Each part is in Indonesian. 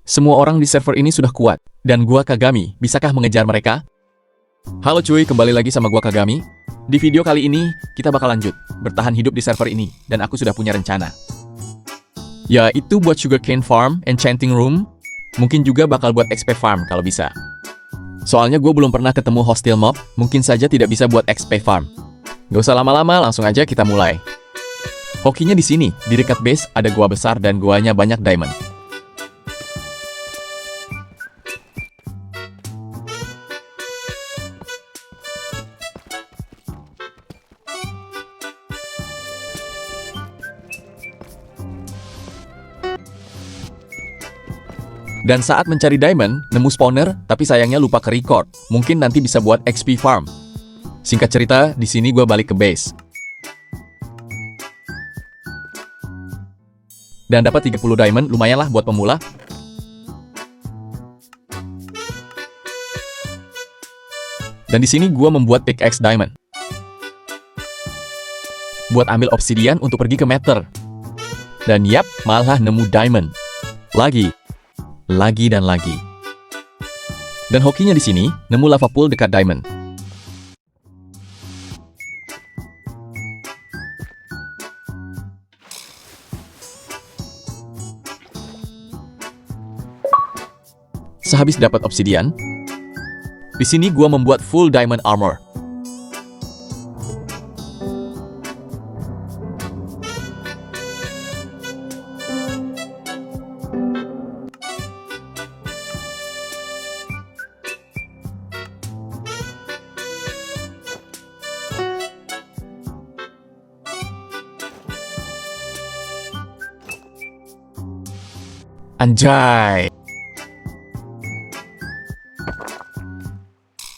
Semua orang di server ini sudah kuat, dan gua Kagami, bisakah mengejar mereka? Halo cuy, kembali lagi sama gua Kagami. Di video kali ini, kita bakal lanjut, bertahan hidup di server ini, dan aku sudah punya rencana. Yaitu buat sugarcane farm, enchanting room, mungkin juga bakal buat XP farm kalau bisa. Soalnya gue belum pernah ketemu hostile mob, mungkin saja tidak bisa buat XP farm. Gak usah lama-lama, langsung aja kita mulai. Hokinya di sini, di dekat base ada gua besar dan guanya banyak diamond. Dan saat mencari diamond, nemu spawner, tapi sayangnya lupa ke record. Mungkin nanti bisa buat XP farm. Singkat cerita, di sini gue balik ke base. Dan dapat 30 diamond, lumayan lah buat pemula. Dan di sini gue membuat pickaxe diamond. Buat ambil obsidian untuk pergi ke Nether. Dan yap, malah nemu diamond. Lagi dan lagi. Dan hokinya di sini, nemu lava pool dekat diamond. Sehabis dapat obsidian, di sini gua membuat full diamond armor. Anjay.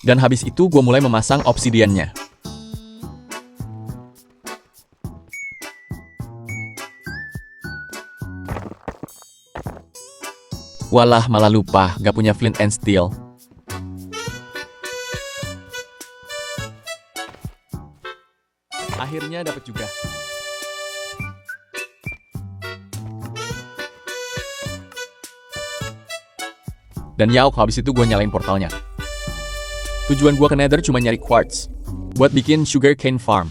Dan habis itu gue mulai memasang obsidiannya. Walah, malah lupa, gak punya flint and steel. Akhirnya dapat juga. Dan yauk, habis itu gue nyalain portalnya. Tujuan gue ke Nether cuma nyari quartz buat bikin sugarcane farm.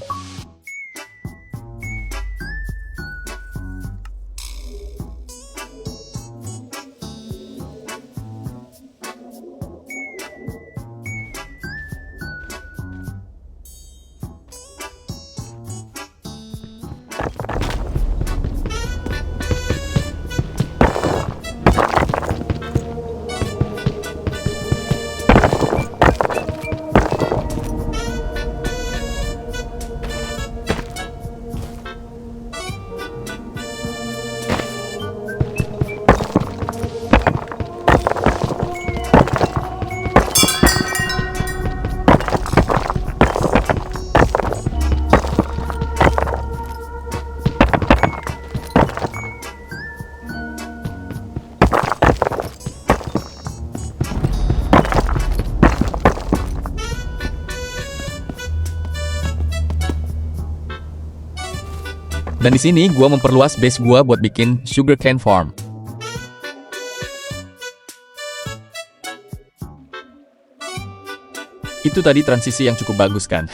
Dan di sini gua memperluas base gua buat bikin sugarcane farm. Itu tadi transisi yang cukup bagus kan?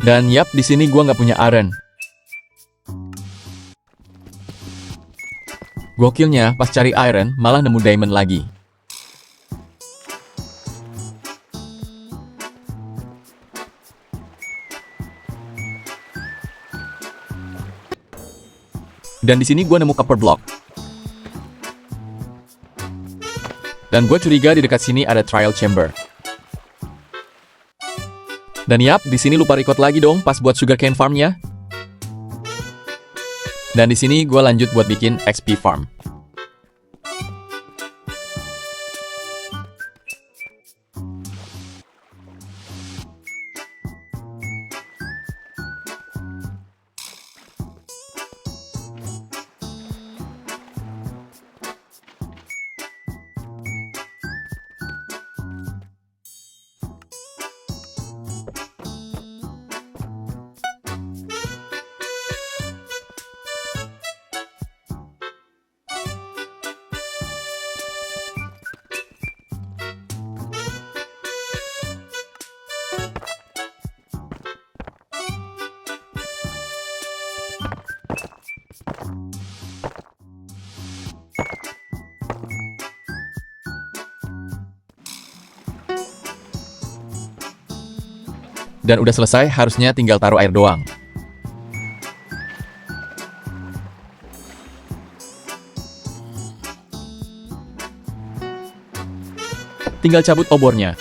Dan yap, di sini gua nggak punya iron. Gokilnya, pas cari iron, malah nemu diamond lagi. Dan di sini gua nemu copper block. Dan gue curiga di dekat sini ada trial chamber. Dan yap, di sini lupa record lagi dong pas buat sugarcane farmnya. Dan di sini gue lanjut buat bikin XP farm. Dan udah selesai, harusnya tinggal taruh air doang. Tinggal cabut obornya.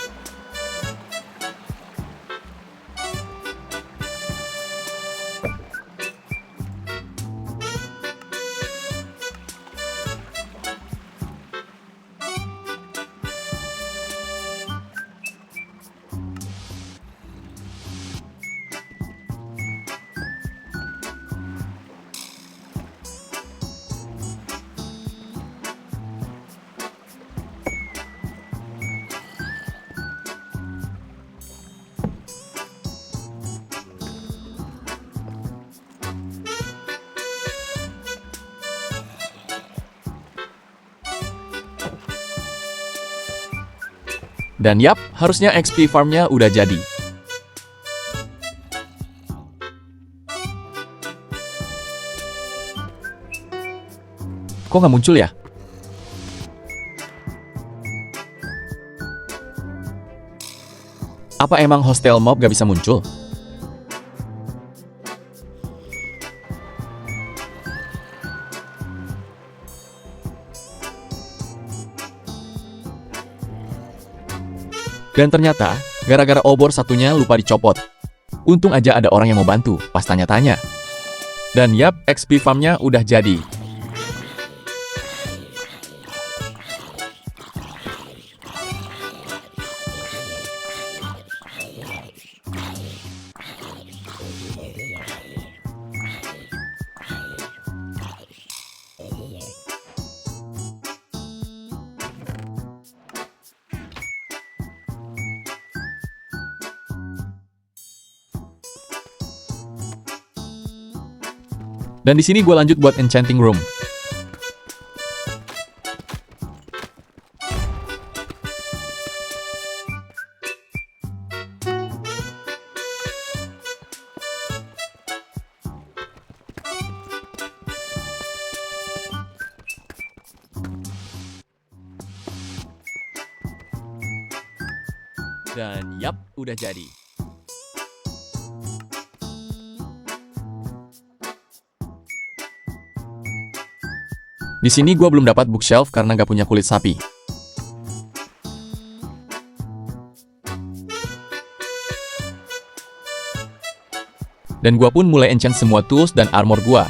Dan yap, harusnya XP farmnya udah jadi. Kok nggak muncul ya? Apa emang hostile mob gak bisa muncul? Dan ternyata, gara-gara obor satunya lupa dicopot. Untung aja ada orang yang mau bantu, pas tanya-tanya. Dan yap, XP farmnya udah jadi. Dan di sini gue lanjut buat enchanting room. Dan yap, udah jadi. Di sini gue belum dapat bookshelf karena gak punya kulit sapi. Dan gue pun mulai enchant semua tools dan armor gue.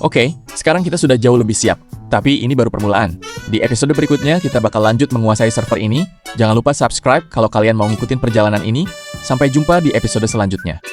Oke, sekarang kita sudah jauh lebih siap. Tapi ini baru permulaan. Di episode berikutnya kita bakal lanjut menguasai server ini. Jangan lupa subscribe kalau kalian mau ngikutin perjalanan ini. Sampai jumpa di episode selanjutnya.